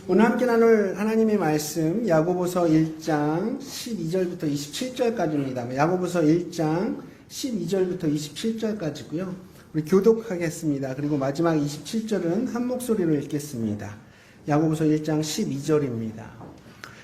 오늘 함께 나눌 하나님의 말씀 야고보서 1장 12절부터 27절까지입니다. 야고보서 1장 12절부터 27절까지고요. 우리 교독하겠습니다. 그리고 마지막 27절은 한 목소리로 읽겠습니다. 야고보서 1장 12절입니다.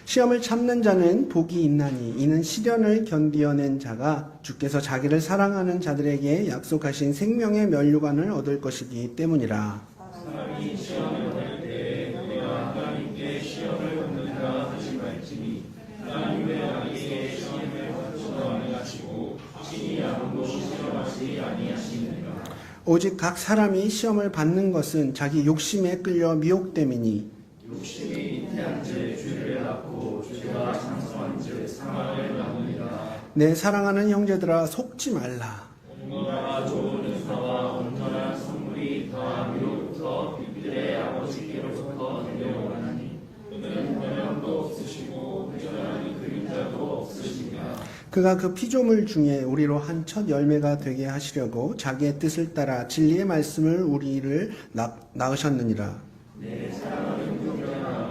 시험을 참는 자는 복이 있나니 이는 시련을 견디어낸 자가 주께서 자기를 사랑하는 자들에게 약속하신 생명의 면류관을 얻을 것이기 때문이라. 사람이 시험을 받을 때 내가 하나님께 시험을 받는다 하지 말지니 하나님의 나에게 시험을 받지도 아니하시고 친히 아무도 시험하지 아니하시느니라. 오직 각 사람이 시험을 받는 것은 자기 욕심에 끌려 미혹됨이니 욕심이 잉태한 죄 죄를 낳고 죄가 장성한 죄 사망을 낳느니라. 내 사랑하는 형제들아 속지 말라. 온전한 좋은 은사와 온전한 선물이 다 위로부터 빛들의 아버지께로부터 내려오나니 그는 변함도 없으시고 부전한 그림자도 없으시니라. 그가 그 피조물 중에 우리로 한 첫 열매가 되게 하시려고 자기의 뜻을 따라 진리의 말씀을 우리를 낳으셨느니라. 내 사랑하는 형제들아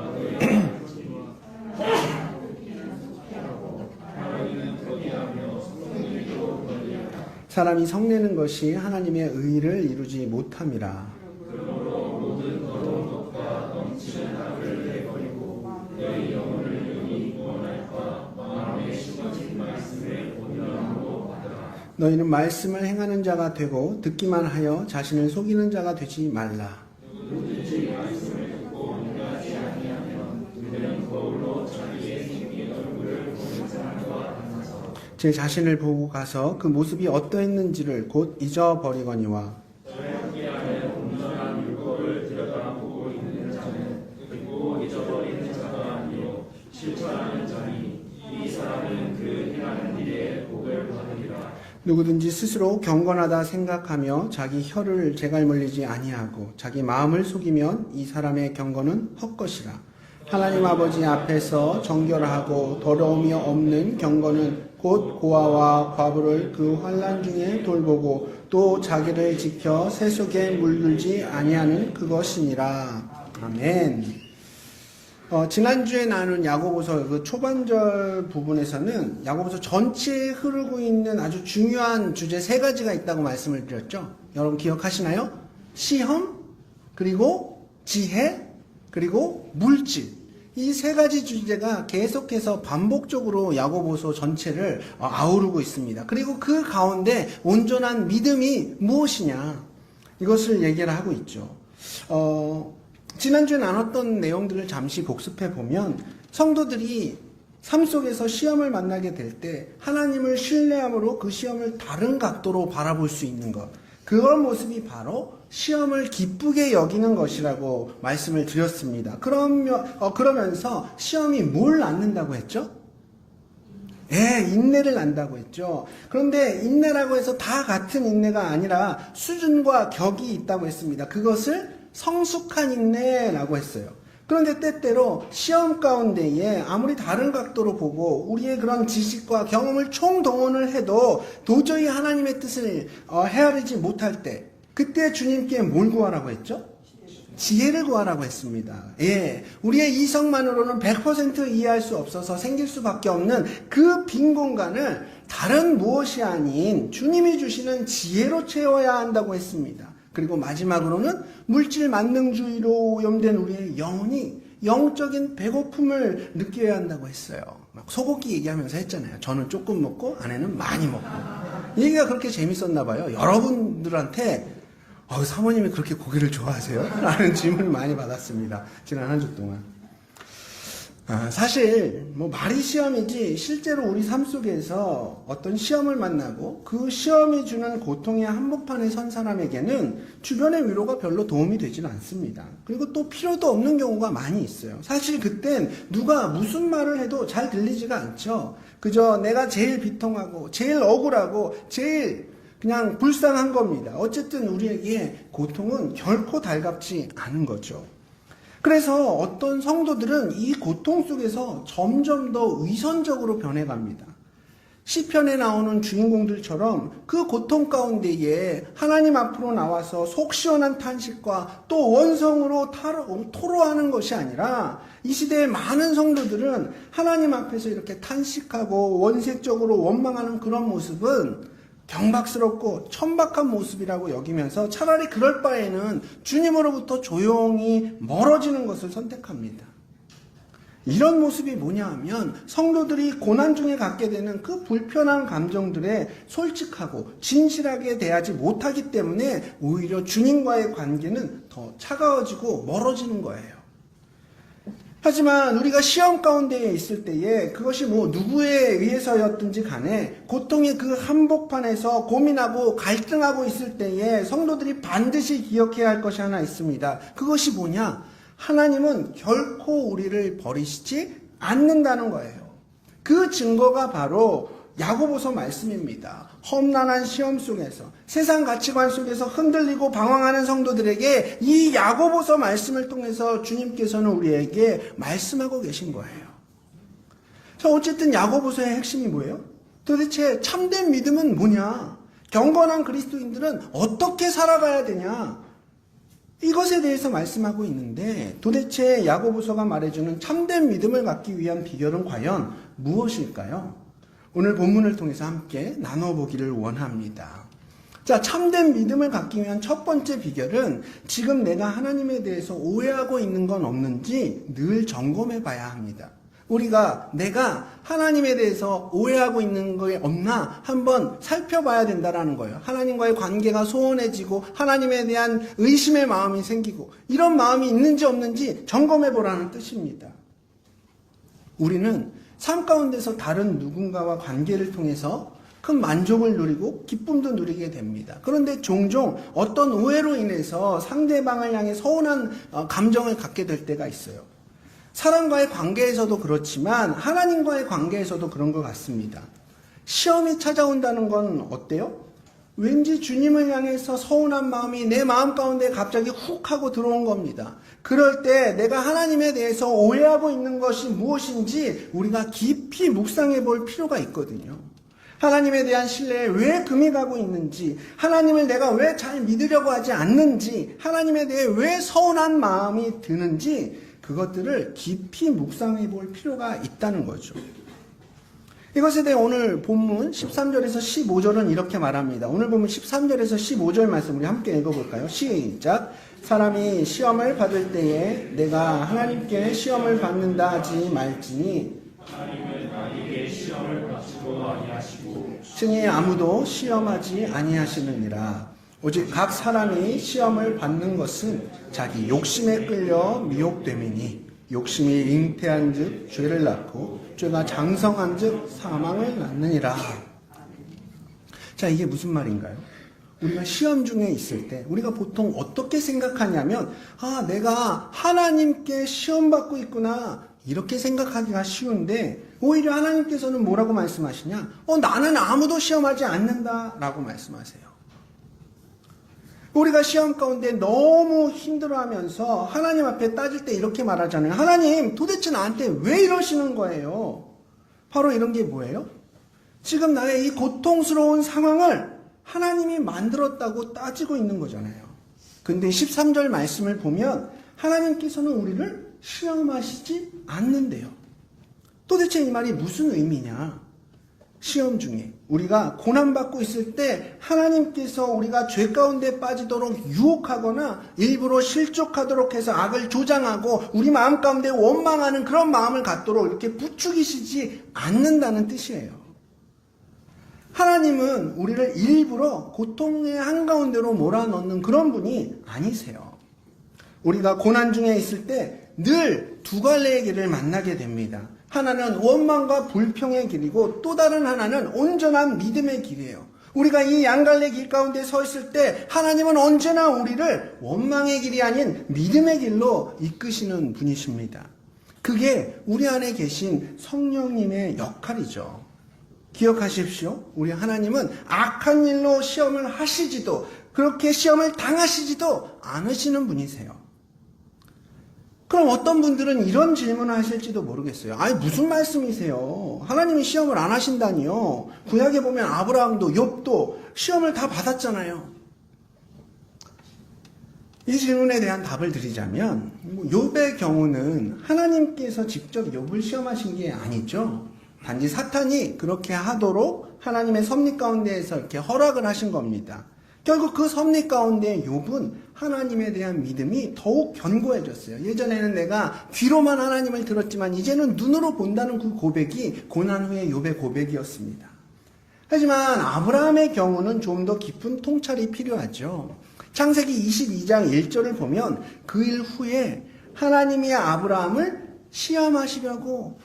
사람이 성내는 것이 하나님의 의를 이루지 못함이라. 그러므로 모든 더러운 것과 넘치는 악을 내버리고 너희 영혼을 영이 구원할까 마음에 심어진 말씀을 본연으로 받으라. 너희는 말씀을 행하는 자가 되고 듣기만 하여 자신을 속이는 자가 되지 말라. 누구든지 말씀을 듣고 응하지 아니하면 그는 거울로 자기의 생긴 얼굴을 보는 사람과 같아서 제 자신을 보고 가서 그 모습이 어떠했는지를 곧 잊어버리거니와 저의 함께하는 온전한 율법을 들여다보고 있는 자는 그리고 잊어버리는 자가 아니요 실천하는 자니 이 사람은 그 행하는 일에 복을 받으리라. 누구든지 스스로 경건하다 생각하며 자기 혀를 제갈물리지 아니하고 자기 마음을 속이면 이 사람의 경건은 헛것이라. 하나님 아버지 앞에서 정결하고 더러움이 없는 경건은 곧 고아와 과부를 그 환난 중에 돌보고 또 자기를 지켜 새 속에 물들지 아니하는 그것이니라. 아멘. 지난주에 나눈 야고보서 그 초반절 부분에서는 야고보서 전체에 흐르고 있는 아주 중요한 주제 세 가지가 있다고 말씀을 드렸죠. 여러분 기억하시나요? 시험, 그리고 지혜, 그리고 물질. 이 세 가지 주제가 계속해서 반복적으로 야고보서 전체를 아우르고 있습니다. 그리고 그 가운데 온전한 믿음이 무엇이냐, 이것을 얘기를 하고 있죠. 지난주에 나눴던 내용들을 잠시 복습해 보면 성도들이 삶 속에서 시험을 만나게 될 때 하나님을 신뢰함으로 그 시험을 다른 각도로 바라볼 수 있는 것, 그런 모습이 바로 시험을 기쁘게 여기는 것이라고 말씀을 드렸습니다. 그러면서 시험이 뭘 낳는다고 했죠? 인내를 낳는다고 했죠. 그런데 인내라고 해서 다 같은 인내가 아니라 수준과 격이 있다고 했습니다. 그것을 성숙한 인내라고 했어요. 그런데 때때로 시험 가운데에 아무리 다른 각도로 보고 우리의 그런 지식과 경험을 총동원을 해도 도저히 하나님의 뜻을 헤아리지 못할 때, 그때 주님께 뭘 구하라고 했죠? 지혜를 구하라고 했습니다. 우리의 이성만으로는 100% 이해할 수 없어서 생길 수밖에 없는 그 빈 공간을 다른 무엇이 아닌 주님이 주시는 지혜로 채워야 한다고 했습니다. 그리고 마지막으로는 물질 만능주의로 오염된 우리의 영혼이 영적인 배고픔을 느껴야 한다고 했어요. 막 소고기 얘기하면서 했잖아요. 저는 조금 먹고 아내는 많이 먹고. 이 얘기가 그렇게 재밌었나 봐요. 여러분들한테 사모님이 그렇게 고기를 좋아하세요? 라는 질문을 많이 받았습니다. 지난 한 주 동안. 사실 말이 시험이지 실제로 우리 삶 속에서 어떤 시험을 만나고 그 시험이 주는 고통의 한복판에 선 사람에게는 주변의 위로가 별로 도움이 되지는 않습니다. 그리고 또 필요도 없는 경우가 많이 있어요. 사실 그땐 누가 무슨 말을 해도 잘 들리지가 않죠. 그저 내가 제일 비통하고 제일 억울하고 제일 그냥 불쌍한 겁니다. 어쨌든 우리에게 고통은 결코 달갑지 않은 거죠. 그래서 어떤 성도들은 이 고통 속에서 점점 더 위선적으로 변해갑니다. 시편에 나오는 주인공들처럼 그 고통 가운데에 하나님 앞으로 나와서 속 시원한 탄식과 또 원성으로 토로하는 것이 아니라 이 시대의 많은 성도들은 하나님 앞에서 이렇게 탄식하고 원색적으로 원망하는 그런 모습은 경박스럽고 천박한 모습이라고 여기면서 차라리 그럴 바에는 주님으로부터 조용히 멀어지는 것을 선택합니다. 이런 모습이 뭐냐 하면 성도들이 고난 중에 갖게 되는 그 불편한 감정들에 솔직하고 진실하게 대하지 못하기 때문에 오히려 주님과의 관계는 더 차가워지고 멀어지는 거예요. 하지만 우리가 시험 가운데에 있을 때에 그것이 누구에 의해서였든지 간에 고통의 그 한복판에서 고민하고 갈등하고 있을 때에 성도들이 반드시 기억해야 할 것이 하나 있습니다. 그것이 뭐냐? 하나님은 결코 우리를 버리시지 않는다는 거예요. 그 증거가 바로 야고보서 말씀입니다. 험난한 시험 속에서 세상 가치관 속에서 흔들리고 방황하는 성도들에게 이 야고보서 말씀을 통해서 주님께서는 우리에게 말씀하고 계신 거예요. 자, 어쨌든 야고보서의 핵심이 뭐예요? 도대체 참된 믿음은 뭐냐? 경건한 그리스도인들은 어떻게 살아가야 되냐? 이것에 대해서 말씀하고 있는데 도대체 야고보서가 말해주는 참된 믿음을 갖기 위한 비결은 과연 무엇일까요? 오늘 본문을 통해서 함께 나눠보기를 원합니다. 자, 참된 믿음을 갖기 위한 첫 번째 비결은 지금 내가 하나님에 대해서 오해하고 있는 건 없는지 늘 점검해 봐야 합니다. 내가 하나님에 대해서 오해하고 있는 게 없나 한번 살펴봐야 된다라는 거예요. 하나님과의 관계가 소원해지고 하나님에 대한 의심의 마음이 생기고 이런 마음이 있는지 없는지 점검해 보라는 뜻입니다. 우리는 삶 가운데서 다른 누군가와 관계를 통해서 큰 만족을 누리고 기쁨도 누리게 됩니다. 그런데 종종 어떤 오해로 인해서 상대방을 향해 서운한 감정을 갖게 될 때가 있어요. 사람과의 관계에서도 그렇지만 하나님과의 관계에서도 그런 것 같습니다. 시험이 찾아온다는 건 어때요? 왠지 주님을 향해서 서운한 마음이 내 마음 가운데 갑자기 훅 하고 들어온 겁니다. 그럴 때 내가 하나님에 대해서 오해하고 있는 것이 무엇인지 우리가 깊이 묵상해 볼 필요가 있거든요. 하나님에 대한 신뢰에 왜 금이 가고 있는지, 하나님을 내가 왜 잘 믿으려고 하지 않는지, 하나님에 대해 왜 서운한 마음이 드는지 그것들을 깊이 묵상해 볼 필요가 있다는 거죠. 이것에 대해 오늘 본문 13절에서 15절은 이렇게 말합니다. 오늘 본문 13절에서 15절 말씀 우리 함께 읽어볼까요? 시작! 사람이 시험을 받을 때에 내가 하나님께 시험을 받는다 하지 말지니 하나님은 나에게 시험을 받지도 아니하시고 승에 아무도 시험하지 아니하시느니라. 오직 각 사람이 시험을 받는 것은 자기 욕심에 끌려 미혹됨이니 욕심이 잉태한 즉 죄를 낳고 죄가 장성한 즉 사망을 낳느니라. 자, 이게 무슨 말인가요? 우리가 시험 중에 있을 때 우리가 보통 어떻게 생각하냐면 내가 하나님께 시험받고 있구나 이렇게 생각하기가 쉬운데 오히려 하나님께서는 뭐라고 말씀하시냐? 나는 아무도 시험하지 않는다 라고 말씀하세요. 우리가 시험 가운데 너무 힘들어하면서 하나님 앞에 따질 때 이렇게 말하잖아요. 하나님 도대체 나한테 왜 이러시는 거예요? 바로 이런 게 뭐예요? 지금 나의 이 고통스러운 상황을 하나님이 만들었다고 따지고 있는 거잖아요. 근데 13절 말씀을 보면 하나님께서는 우리를 시험하시지 않는데요. 도대체 이 말이 무슨 의미냐? 시험 중에 우리가 고난받고 있을 때 하나님께서 우리가 죄 가운데 빠지도록 유혹하거나 일부러 실족하도록 해서 악을 조장하고 우리 마음 가운데 원망하는 그런 마음을 갖도록 이렇게 부추기시지 않는다는 뜻이에요. 하나님은 우리를 일부러 고통의 한가운데로 몰아넣는 그런 분이 아니세요. 우리가 고난 중에 있을 때 늘 두 갈래의 길을 만나게 됩니다. 하나는 원망과 불평의 길이고 또 다른 하나는 온전한 믿음의 길이에요. 우리가 이 양갈래 길 가운데 서 있을 때 하나님은 언제나 우리를 원망의 길이 아닌 믿음의 길로 이끄시는 분이십니다. 그게 우리 안에 계신 성령님의 역할이죠. 기억하십시오. 우리 하나님은 악한 일로 시험을 하시지도 그렇게 시험을 당하시지도 않으시는 분이세요. 그럼 어떤 분들은 이런 질문을 하실지도 모르겠어요. 아니, 무슨 말씀이세요? 하나님이 시험을 안 하신다니요. 구약에 보면 아브라함도 욥도 시험을 다 받았잖아요. 이 질문에 대한 답을 드리자면, 욥의 경우는 하나님께서 직접 욥을 시험하신 게 아니죠. 단지 사탄이 그렇게 하도록 하나님의 섭리 가운데에서 이렇게 허락을 하신 겁니다. 결국 그 섭리 가운데 욥은 하나님에 대한 믿음이 더욱 견고해졌어요. 예전에는 내가 귀로만 하나님을 들었지만 이제는 눈으로 본다는 그 고백이 고난 후에 욥의 고백이었습니다. 하지만 아브라함의 경우는 좀 더 깊은 통찰이 필요하죠. 창세기 22장 1절을 보면 그 일 후에 하나님이 아브라함을 시험하시려고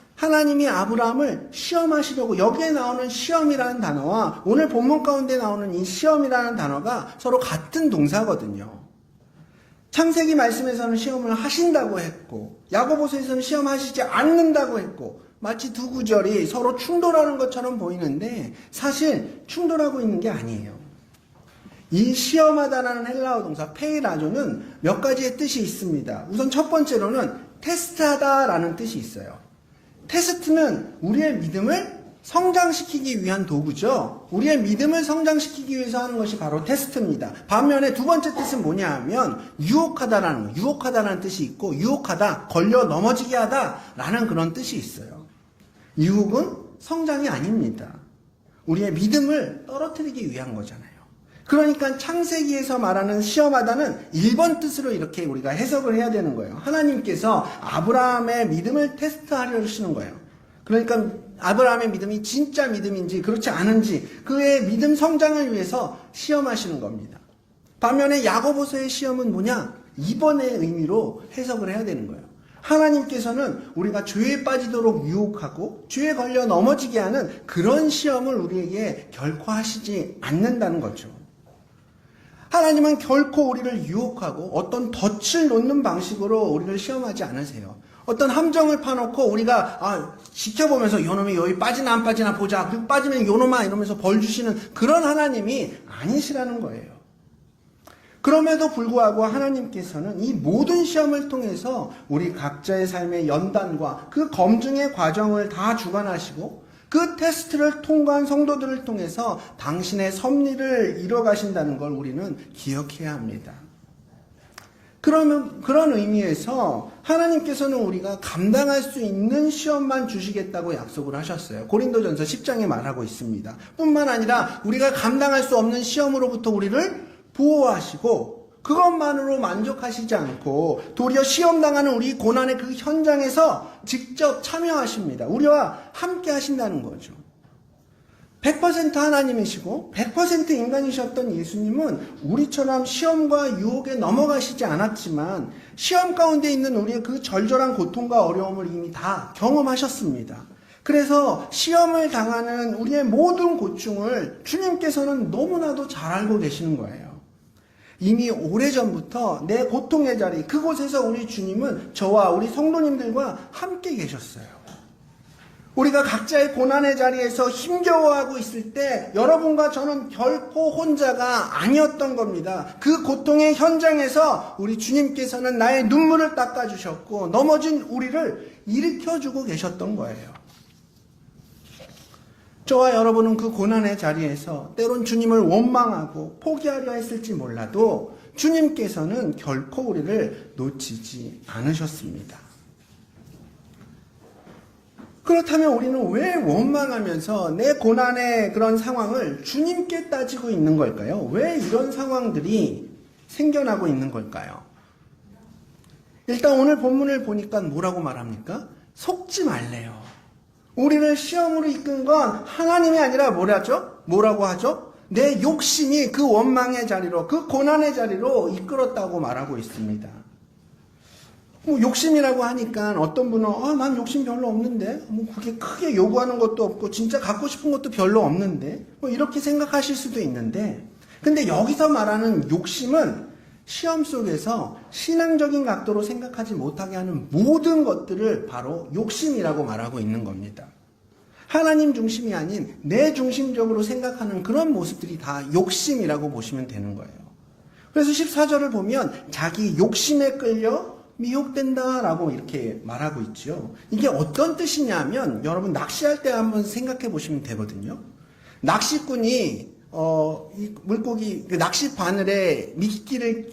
여기에 나오는 시험이라는 단어와 오늘 본문 가운데 나오는 이 시험이라는 단어가 서로 같은 동사거든요. 창세기 말씀에서는 시험을 하신다고 했고 야고보서에서는 시험하시지 않는다고 했고 마치 두 구절이 서로 충돌하는 것처럼 보이는데 사실 충돌하고 있는 게 아니에요. 이 시험하다라는 헬라어 동사 페이라조는 몇 가지의 뜻이 있습니다. 우선 첫 번째로는 테스트하다라는 뜻이 있어요. 테스트는 우리의 믿음을 성장시키기 위한 도구죠. 우리의 믿음을 성장시키기 위해서 하는 것이 바로 테스트입니다. 반면에 두 번째 뜻은 뭐냐 하면 유혹하다라는 뜻이 있고 유혹하다, 걸려 넘어지게 하다라는 그런 뜻이 있어요. 유혹은 성장이 아닙니다. 우리의 믿음을 떨어뜨리기 위한 거잖아요. 그러니까 창세기에서 말하는 시험하다는 1번 뜻으로 이렇게 우리가 해석을 해야 되는 거예요. 하나님께서 아브라함의 믿음을 테스트하려 하시는 거예요. 그러니까 아브라함의 믿음이 진짜 믿음인지 그렇지 않은지 그의 믿음 성장을 위해서 시험하시는 겁니다. 반면에 야고보서의 시험은 뭐냐? 2번의 의미로 해석을 해야 되는 거예요. 하나님께서는 우리가 죄에 빠지도록 유혹하고 죄에 걸려 넘어지게 하는 그런 시험을 우리에게 결코 하시지 않는다는 거죠. 하나님은 결코 우리를 유혹하고 어떤 덫을 놓는 방식으로 우리를 시험하지 않으세요. 어떤 함정을 파놓고 우리가 지켜보면서 요놈이 여기 빠지나 안 빠지나 보자. 그리고 빠지면 요놈아 이러면서 벌 주시는 그런 하나님이 아니시라는 거예요. 그럼에도 불구하고 하나님께서는 이 모든 시험을 통해서 우리 각자의 삶의 연단과 그 검증의 과정을 다 주관하시고 그 테스트를 통과한 성도들을 통해서 당신의 섭리를 이뤄가신다는 걸 우리는 기억해야 합니다. 그러면 그런 의미에서 하나님께서는 우리가 감당할 수 있는 시험만 주시겠다고 약속을 하셨어요. 고린도전서 10장에 말하고 있습니다. 뿐만 아니라 우리가 감당할 수 없는 시험으로부터 우리를 보호하시고 그것만으로 만족하시지 않고 도리어 시험당하는 우리 고난의 그 현장에서 직접 참여하십니다. 우리와 함께 하신다는 거죠. 100% 하나님이시고 100% 인간이셨던 예수님은 우리처럼 시험과 유혹에 넘어가시지 않았지만 시험 가운데 있는 우리의 그 절절한 고통과 어려움을 이미 다 경험하셨습니다. 그래서 시험을 당하는 우리의 모든 고충을 주님께서는 너무나도 잘 알고 계시는 거예요. 이미 오래전부터 내 고통의 자리, 그곳에서 우리 주님은 저와 우리 성도님들과 함께 계셨어요. 우리가 각자의 고난의 자리에서 힘겨워하고 있을 때 여러분과 저는 결코 혼자가 아니었던 겁니다. 그 고통의 현장에서 우리 주님께서는 나의 눈물을 닦아주셨고 넘어진 우리를 일으켜주고 계셨던 거예요. 저와 여러분은 그 고난의 자리에서 때론 주님을 원망하고 포기하려 했을지 몰라도 주님께서는 결코 우리를 놓치지 않으셨습니다. 그렇다면 우리는 왜 원망하면서 내 고난의 그런 상황을 주님께 따지고 있는 걸까요? 왜 이런 상황들이 생겨나고 있는 걸까요? 일단 오늘 본문을 보니까 뭐라고 말합니까? 속지 말래요. 우리를 시험으로 이끈 건 하나님이 아니라 뭐라고 하죠? 내 욕심이 그 원망의 자리로, 그 고난의 자리로 이끌었다고 말하고 있습니다. 욕심이라고 하니까 어떤 분은 난 욕심 별로 없는데 그게 크게 요구하는 것도 없고 진짜 갖고 싶은 것도 별로 없는데 이렇게 생각하실 수도 있는데 근데 여기서 말하는 욕심은 시험 속에서 신앙적인 각도로 생각하지 못하게 하는 모든 것들을 바로 욕심이라고 말하고 있는 겁니다. 하나님 중심이 아닌 내 중심적으로 생각하는 그런 모습들이 다 욕심이라고 보시면 되는 거예요. 그래서 14절을 보면 자기 욕심에 끌려 미혹된다라고 이렇게 말하고 있죠. 이게 어떤 뜻이냐면 여러분 낚시할 때 한번 생각해 보시면 되거든요. 낚시꾼이 이 물고기 그 낚시 바늘에 미끼를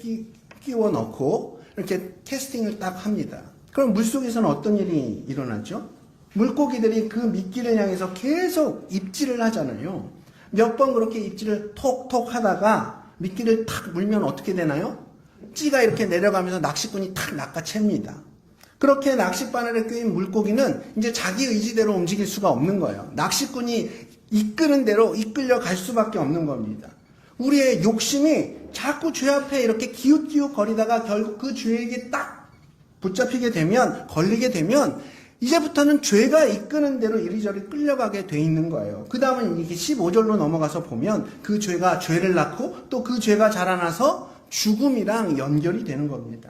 끼워 넣고 이렇게 캐스팅을 딱 합니다. 그럼 물속에서는 어떤 일이 일어나죠? 물고기들이 그 미끼를 향해서 계속 입질을 하잖아요. 몇 번 그렇게 입질을 톡톡 하다가 미끼를 탁 물면 어떻게 되나요? 찌가 이렇게 내려가면서 낚시꾼이 탁 낚아챕니다. 그렇게 낚싯바늘에 꿰인 물고기는 이제 자기 의지대로 움직일 수가 없는 거예요. 낚시꾼이 이끄는 대로 이끌려 갈 수밖에 없는 겁니다. 우리의 욕심이 자꾸 죄 앞에 이렇게 기웃기웃 거리다가 결국 그 죄에게 딱 붙잡히게 되면, 걸리게 되면 이제부터는 죄가 이끄는 대로 이리저리 끌려가게 돼 있는 거예요. 그 다음은 이게 15절로 넘어가서 보면 그 죄가 죄를 낳고 또 그 죄가 자라나서 죽음이랑 연결이 되는 겁니다.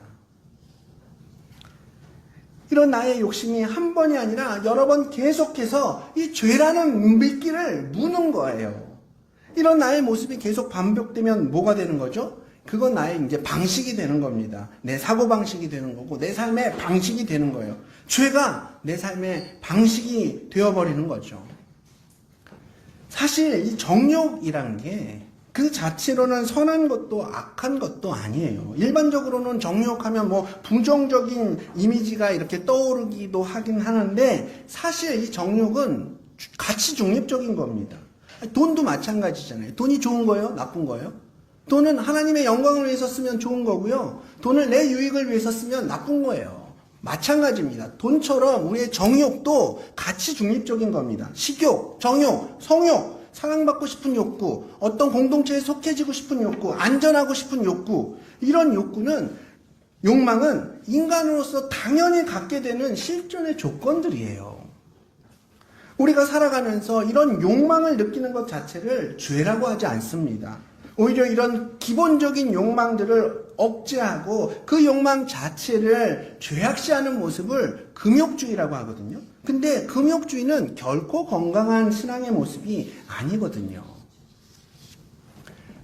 이런 나의 욕심이 한 번이 아니라 여러 번 계속해서 이 죄라는 미끼를 무는 거예요. 이런 나의 모습이 계속 반복되면 뭐가 되는 거죠? 그건 나의 이제 방식이 되는 겁니다. 내 사고방식이 되는 거고 내 삶의 방식이 되는 거예요. 죄가 내 삶의 방식이 되어버리는 거죠. 사실 이 정욕이라는 게 그 자체로는 선한 것도 악한 것도 아니에요. 일반적으로는 정욕하면 뭐 부정적인 이미지가 이렇게 떠오르기도 하긴 하는데 사실 이 정욕은 가치 중립적인 겁니다. 돈도 마찬가지잖아요. 돈이 좋은 거예요? 나쁜 거예요? 돈은 하나님의 영광을 위해서 쓰면 좋은 거고요. 돈을 내 유익을 위해서 쓰면 나쁜 거예요. 마찬가지입니다. 돈처럼 우리의 정욕도 가치 중립적인 겁니다. 식욕, 정욕, 성욕, 사랑받고 싶은 욕구, 어떤 공동체에 속해지고 싶은 욕구, 안전하고 싶은 욕구, 이런 욕망은 인간으로서 당연히 갖게 되는 실존의 조건들이에요. 우리가 살아가면서 이런 욕망을 느끼는 것 자체를 죄라고 하지 않습니다. 오히려 이런 기본적인 욕망들을 억제하고 그 욕망 자체를 죄악시하는 모습을 금욕주의라고 하거든요. 근데 금욕주의는 결코 건강한 신앙의 모습이 아니거든요.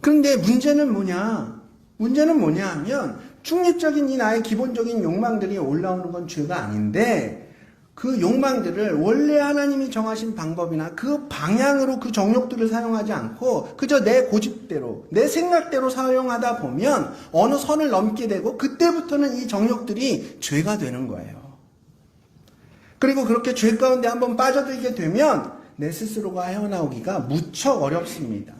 그런데 문제는 뭐냐 하면 중립적인 이 나의 기본적인 욕망들이 올라오는 건 죄가 아닌데 그 욕망들을 원래 하나님이 정하신 방법이나 그 방향으로 그 정욕들을 사용하지 않고 그저 내 고집대로 내 생각대로 사용하다 보면 어느 선을 넘게 되고 그때부터는 이 정욕들이 죄가 되는 거예요. 그리고 그렇게 죄 가운데 한번 빠져들게 되면 내 스스로가 헤어나오기가 무척 어렵습니다.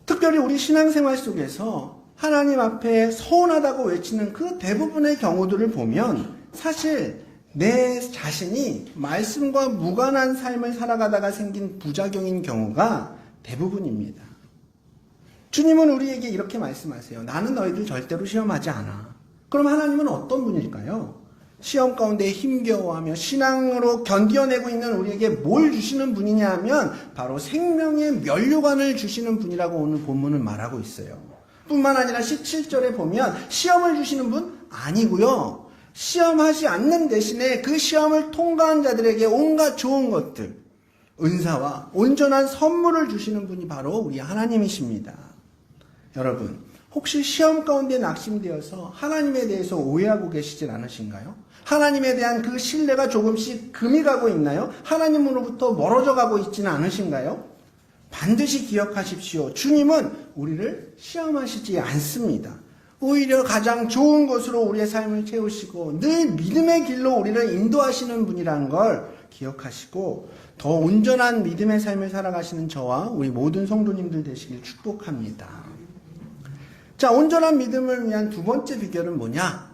특별히 우리 신앙생활 속에서 하나님 앞에 서운하다고 외치는 그 대부분의 경우들을 보면 사실 내 자신이 말씀과 무관한 삶을 살아가다가 생긴 부작용인 경우가 대부분입니다. 주님은 우리에게 이렇게 말씀하세요. 나는 너희들 절대로 시험하지 않아. 그럼 하나님은 어떤 분일까요? 시험 가운데 힘겨워하며 신앙으로 견뎌내고 있는 우리에게 뭘 주시는 분이냐 하면 바로 생명의 면류관을 주시는 분이라고 오늘 본문은 말하고 있어요. 뿐만 아니라 17절에 보면 시험을 주시는 분 아니고요. 시험하지 않는 대신에 그 시험을 통과한 자들에게 온갖 좋은 것들, 은사와 온전한 선물을 주시는 분이 바로 우리 하나님이십니다. 여러분, 혹시 시험 가운데 낙심되어서 하나님에 대해서 오해하고 계시진 않으신가요? 하나님에 대한 그 신뢰가 조금씩 금이 가고 있나요? 하나님으로부터 멀어져 가고 있지는 않으신가요? 반드시 기억하십시오. 주님은 우리를 시험하시지 않습니다. 오히려 가장 좋은 것으로 우리의 삶을 채우시고 늘 믿음의 길로 우리를 인도하시는 분이라는 걸 기억하시고 더 온전한 믿음의 삶을 살아가시는 저와 우리 모든 성도님들 되시길 축복합니다. 자, 온전한 믿음을 위한 두 번째 비결은 뭐냐?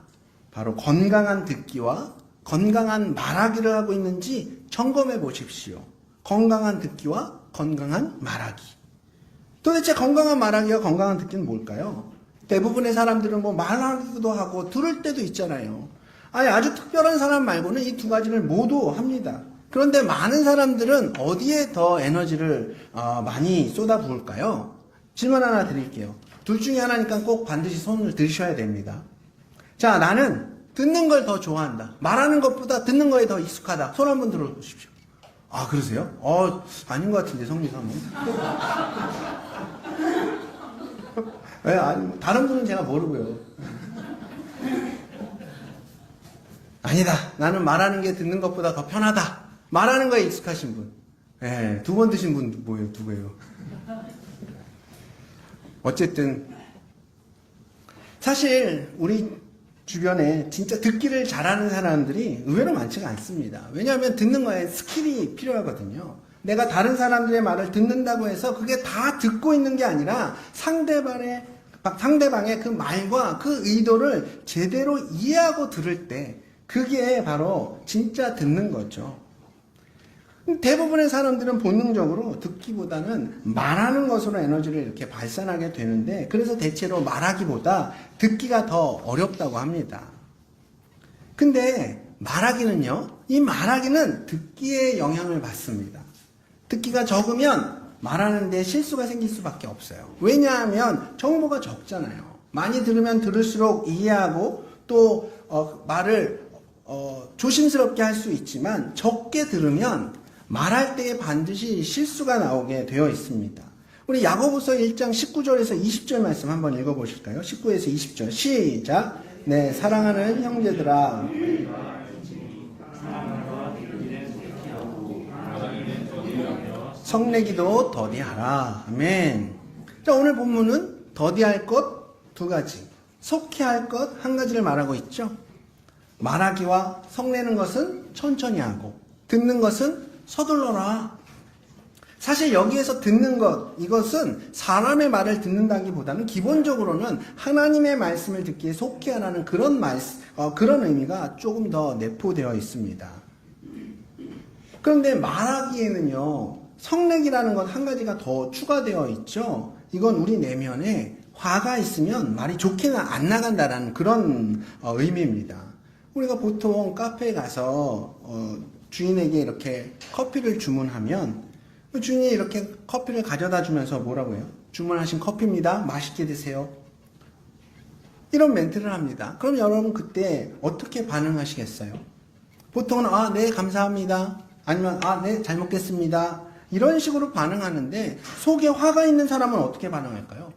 바로 건강한 듣기와 건강한 말하기를 하고 있는지 점검해 보십시오. 건강한 듣기와 건강한 말하기. 도대체 건강한 말하기와 건강한 듣기는 뭘까요? 대부분의 사람들은 뭐 말하기도 하고 들을 때도 있잖아요. 아니, 아주 특별한 사람 말고는 이 두 가지를 모두 합니다. 그런데 많은 사람들은 어디에 더 에너지를 많이 쏟아부을까요? 질문 하나 드릴게요. 둘 중에 하나니까 꼭 반드시 손을 드셔야 됩니다. 자, 나는 듣는 걸 더 좋아한다. 말하는 것보다 듣는 거에 더 익숙하다. 손 한번 들어보십시오. 아, 그러세요? 아닌 것 같은데, 성리사모. 네, 아니, 다른 분은 제가 모르고요. 아니다. 나는 말하는 게 듣는 것보다 더 편하다. 말하는 거에 익숙하신 분. 예, 2번 드신 분 뭐예요? 누구예요? 어쨌든 사실 우리 주변에 진짜 듣기를 잘하는 사람들이 의외로 많지가 않습니다. 왜냐하면 듣는 거에 스킬이 필요하거든요. 내가 다른 사람들의 말을 듣는다고 해서 그게 다 듣고 있는 게 아니라 상대방의 그 말과 그 의도를 제대로 이해하고 들을 때 그게 바로 진짜 듣는 거죠. 대부분의 사람들은 본능적으로 듣기보다는 말하는 것으로 에너지를 이렇게 발산하게 되는데, 그래서 대체로 말하기보다 듣기가 더 어렵다고 합니다. 근데 말하기는요, 이 말하기는 듣기에 영향을 받습니다. 듣기가 적으면 말하는데 실수가 생길 수밖에 없어요. 왜냐하면 정보가 적잖아요. 많이 들으면 들을수록 이해하고 또 말을 조심스럽게 할 수 있지만, 적게 들으면 말할 때에 반드시 실수가 나오게 되어 있습니다. 우리 야고보서 1장 19절에서 20절 말씀 한번 읽어보실까요? 19에서 20절 시작. 네, 사랑하는 형제들아, 성내기도 더디하라. 아멘. 자, 오늘 본문은 더디할 것 두 가지, 속히 할 것 한 가지를 말하고 있죠. 말하기와 성내는 것은 천천히 하고 듣는 것은 서둘러라. 사실 여기에서 듣는 것, 이것은 사람의 말을 듣는다기보다는 기본적으로는 하나님의 말씀을 듣기에 속히 하라는 그런 그런 의미가 조금 더 내포되어 있습니다. 그런데 말하기에는요, 성내기라는 것 한 가지가 더 추가되어 있죠. 이건 우리 내면에 화가 있으면 말이 좋게는 안 나간다라는 그런 의미입니다. 우리가 보통 카페에 가서 주인에게 이렇게 커피를 주문하면 주인이 이렇게 커피를 가져다 주면서 뭐라고 해요? 주문하신 커피입니다. 맛있게 드세요. 이런 멘트를 합니다. 그럼 여러분 그때 어떻게 반응하시겠어요? 보통은 아, 네, 감사합니다. 아니면 아, 네, 잘 먹겠습니다. 이런 식으로 반응하는데 속에 화가 있는 사람은 어떻게 반응할까요?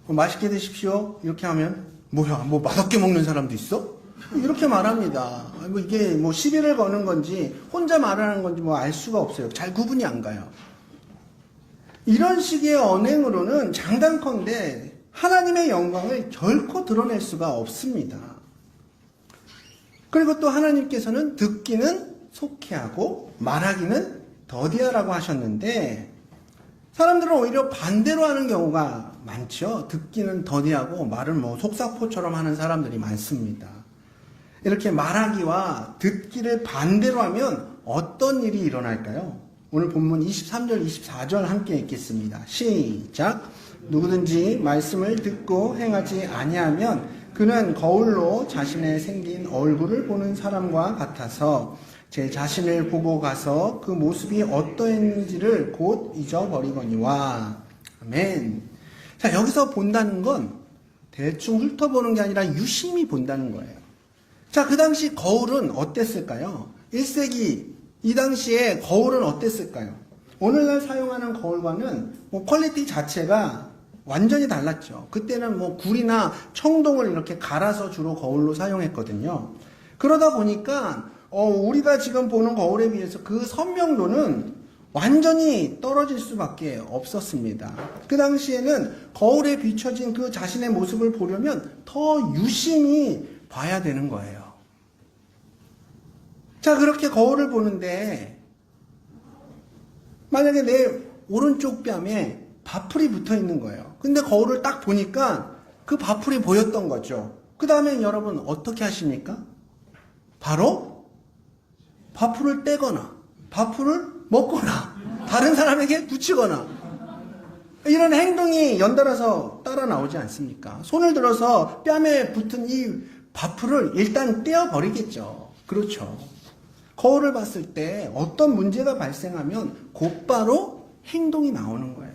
맛있게 드십시오. 이렇게 하면 뭐야, 뭐 맛없게 먹는 사람도 있어? 이렇게 말합니다. 뭐 이게 뭐 시비를 거는 건지 혼자 말하는 건지 뭐 알 수가 없어요. 잘 구분이 안 가요. 이런 식의 언행으로는 장단컨대 하나님의 영광을 결코 드러낼 수가 없습니다. 그리고 또 하나님께서는 듣기는 속히 하고 말하기는 더디하라고 하셨는데, 사람들은 오히려 반대로 하는 경우가 많죠. 듣기는 더디하고 말을 뭐 속사포처럼 하는 사람들이 많습니다. 이렇게 말하기와 듣기를 반대로 하면 어떤 일이 일어날까요? 오늘 본문 23절, 24절 함께 읽겠습니다. 시작. 누구든지 말씀을 듣고 행하지 아니하면 그는 거울로 자신의 생긴 얼굴을 보는 사람과 같아서 제 자신을 보고 가서 그 모습이 어떠했는지를 곧 잊어버리거니와. 아멘. 자, 여기서 본다는 건 대충 훑어보는 게 아니라 유심히 본다는 거예요. 자, 그 당시 거울은 어땠을까요? 1세기 이 당시에 거울은 어땠을까요? 오늘날 사용하는 거울과는 뭐 퀄리티 자체가 완전히 달랐죠. 그때는 뭐 굴이나 청동을 이렇게 갈아서 주로 거울로 사용했거든요. 그러다 보니까 우리가 지금 보는 거울에 비해서 그 선명도는 완전히 떨어질 수밖에 없었습니다. 그 당시에는 거울에 비춰진 그 자신의 모습을 보려면 더 유심히 봐야 되는 거예요. 자, 그렇게 거울을 보는데 만약에 내 오른쪽 뺨에 바풀이 붙어 있는 거예요. 근데 거울을 딱 보니까 그 바풀이 보였던 거죠. 그 다음에 여러분 어떻게 하십니까? 바로 바풀을 떼거나 바풀을 먹거나 다른 사람에게 붙이거나 이런 행동이 연달아서 따라 나오지 않습니까? 손을 들어서 뺨에 붙은 이 바풀을 일단 떼어버리겠죠. 그렇죠. 거울을 봤을 때 어떤 문제가 발생하면 곧바로 행동이 나오는 거예요.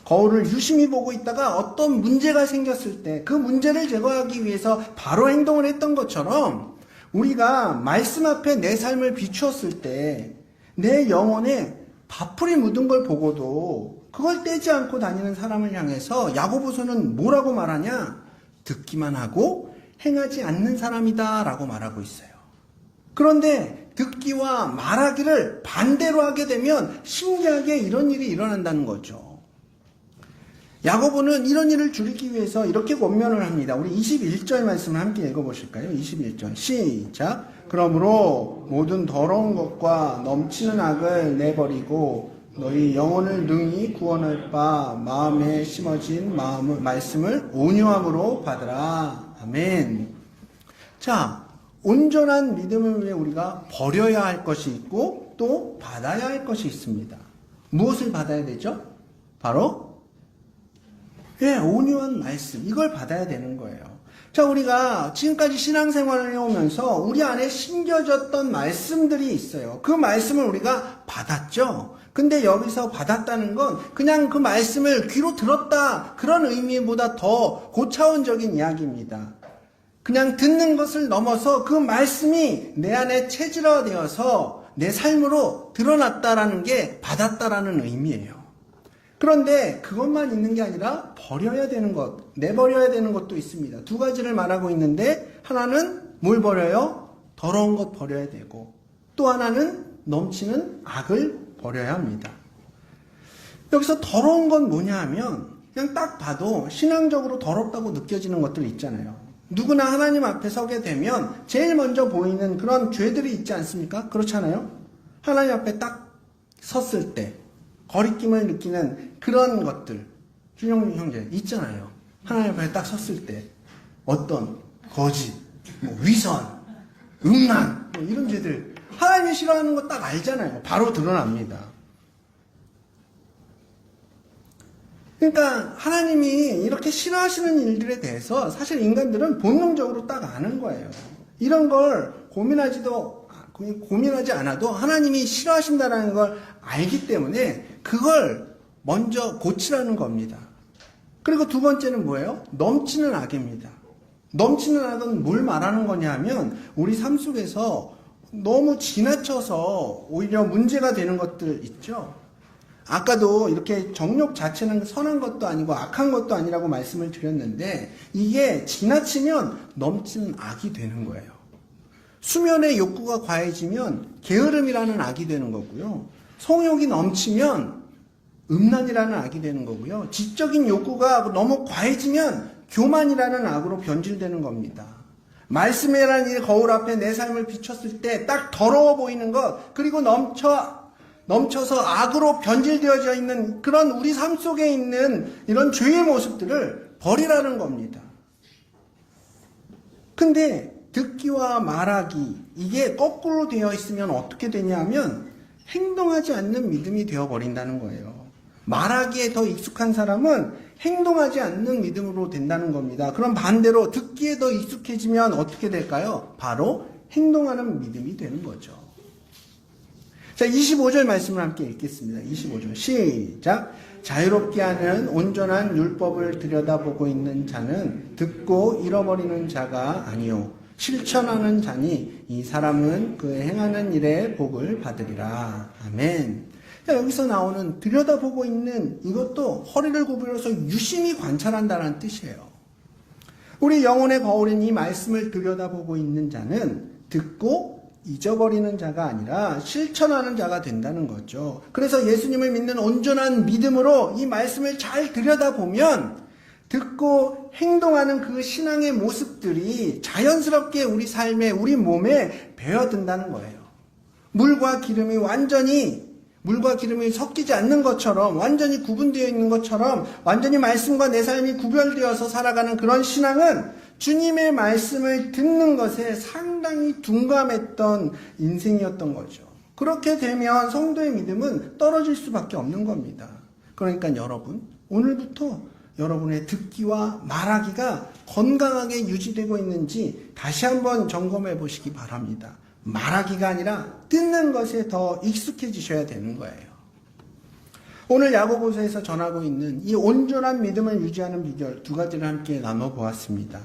거울을 유심히 보고 있다가 어떤 문제가 생겼을 때 그 문제를 제거하기 위해서 바로 행동을 했던 것처럼 우리가 말씀 앞에 내 삶을 비추었을 때 내 영혼에 바풀이 묻은 걸 보고도 그걸 떼지 않고 다니는 사람을 향해서 야고보서는 뭐라고 말하냐? 듣기만 하고 행하지 않는 사람이다 라고 말하고 있어요. 그런데 듣기와 말하기를 반대로 하게 되면 신기하게 이런 일이 일어난다는 거죠. 야고보는 이런 일을 줄이기 위해서 이렇게 권면을 합니다. 우리 21절 말씀을 함께 읽어보실까요? 21절 시작. 그러므로 모든 더러운 것과 넘치는 악을 내버리고 너희 영혼을 능히 구원할 바 마음에 심어진 말씀을 온유함으로 받으라. 아멘. 자, 온전한 믿음을 위해 우리가 버려야 할 것이 있고 또 받아야 할 것이 있습니다. 무엇을 받아야 되죠? 바로 온유한 말씀, 이걸 받아야 되는 거예요. 자, 우리가 지금까지 신앙생활을 해오면서 우리 안에 심겨졌던 말씀들이 있어요. 그 말씀을 우리가 받았죠. 근데 여기서 받았다는 건 그냥 그 말씀을 귀로 들었다, 그런 의미보다 더 고차원적인 이야기입니다. 그냥 듣는 것을 넘어서 그 말씀이 내 안에 체질화되어서 내 삶으로 드러났다라는 게 받았다라는 의미예요. 그런데 그것만 있는 게 아니라 버려야 되는 것, 내버려야 되는 것도 있습니다. 두 가지를 말하고 있는데 하나는 뭘 버려요? 더러운 것 버려야 되고 또 하나는 넘치는 악을 버려야 합니다. 여기서 더러운 건 뭐냐 하면 그냥 딱 봐도 신앙적으로 더럽다고 느껴지는 것들 있잖아요. 누구나 하나님 앞에 서게 되면 제일 먼저 보이는 그런 죄들이 있지 않습니까? 그렇잖아요? 하나님 앞에 딱 섰을 때 거리낌을 느끼는 그런 것들, 준영 형제 있잖아요. 하나님 앞에 딱 섰을 때 어떤 거짓, 위선, 음란 이런 죄들 하나님이 싫어하는 거 딱 알잖아요. 바로 드러납니다. 그러니까 하나님이 이렇게 싫어하시는 일들에 대해서 사실 인간들은 본능적으로 딱 아는 거예요. 이런 걸 고민하지 않아도 하나님이 싫어하신다는 걸 알기 때문에 그걸 먼저 고치라는 겁니다. 그리고 두 번째는 뭐예요? 넘치는 악입니다. 넘치는 악은 뭘 말하는 거냐 하면 우리 삶 속에서 너무 지나쳐서 오히려 문제가 되는 것들 있죠. 아까도 이렇게 정욕 자체는 선한 것도 아니고 악한 것도 아니라고 말씀을 드렸는데 이게 지나치면 넘치는 악이 되는 거예요. 수면의 욕구가 과해지면 게으름이라는 악이 되는 거고요. 성욕이 넘치면 음란이라는 악이 되는 거고요. 지적인 욕구가 너무 과해지면 교만이라는 악으로 변질되는 겁니다. 말씀이라는 이 거울 앞에 내 삶을 비췄을 때 딱 더러워 보이는 것, 그리고 넘쳐서 악으로 변질되어져 있는 그런 우리 삶 속에 있는 이런 죄의 모습들을 버리라는 겁니다. 근데 듣기와 말하기, 이게 거꾸로 되어 있으면 어떻게 되냐면 행동하지 않는 믿음이 되어버린다는 거예요. 말하기에 더 익숙한 사람은 행동하지 않는 믿음으로 된다는 겁니다. 그럼 반대로 듣기에 더 익숙해지면 어떻게 될까요? 바로 행동하는 믿음이 되는 거죠. 자, 25절 말씀을 함께 읽겠습니다. 25절 시작. 자유롭게 하는 온전한 율법을 들여다보고 있는 자는 듣고 잃어버리는 자가 아니요 실천하는 자니 이 사람은 그 행하는 일에 복을 받으리라. 아멘. 자, 여기서 나오는 들여다보고 있는 이것도 허리를 구부려서 유심히 관찰한다는 뜻이에요. 우리 영혼의 거울인 이 말씀을 들여다보고 있는 자는 듣고 잊어버리는 자가 아니라 실천하는 자가 된다는 거죠. 그래서 예수님을 믿는 온전한 믿음으로 이 말씀을 잘 들여다보면 듣고 행동하는 그 신앙의 모습들이 자연스럽게 우리 삶에, 우리 몸에 배어든다는 거예요. 물과 기름이 섞이지 않는 것처럼, 완전히 구분되어 있는 것처럼 완전히 말씀과 내 삶이 구별되어서 살아가는 그런 신앙은 주님의 말씀을 듣는 것에 상당히 둔감했던 인생이었던 거죠. 그렇게 되면 성도의 믿음은 떨어질 수밖에 없는 겁니다. 그러니까 여러분, 오늘부터 여러분의 듣기와 말하기가 건강하게 유지되고 있는지 다시 한번 점검해 보시기 바랍니다. 말하기가 아니라 듣는 것에 더 익숙해지셔야 되는 거예요. 오늘 야고보서에서 전하고 있는 이 온전한 믿음을 유지하는 비결 두 가지를 함께 나눠보았습니다.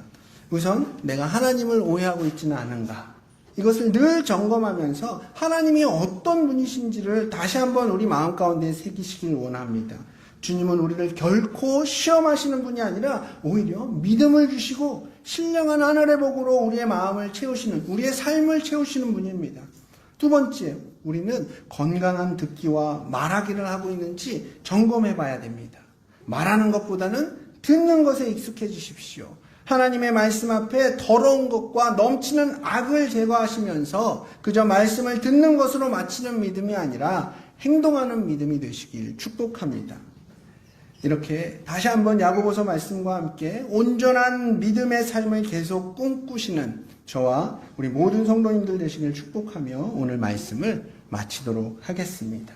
우선 내가 하나님을 오해하고 있지는 않은가, 이것을 늘 점검하면서 하나님이 어떤 분이신지를 다시 한번 우리 마음 가운데 새기시길 원합니다. 주님은 우리를 결코 시험하시는 분이 아니라 오히려 믿음을 주시고 신령한 하늘의 복으로 우리의 마음을 채우시는, 우리의 삶을 채우시는 분입니다. 두 번째, 우리는 건강한 듣기와 말하기를 하고 있는지 점검해 봐야 됩니다. 말하는 것보다는 듣는 것에 익숙해지십시오. 하나님의 말씀 앞에 더러운 것과 넘치는 악을 제거하시면서 그저 말씀을 듣는 것으로 마치는 믿음이 아니라 행동하는 믿음이 되시길 축복합니다. 이렇게 다시 한번 야고보서 말씀과 함께 온전한 믿음의 삶을 계속 꿈꾸시는 저와 우리 모든 성도님들 되시길 축복하며 오늘 말씀을 마치도록 하겠습니다.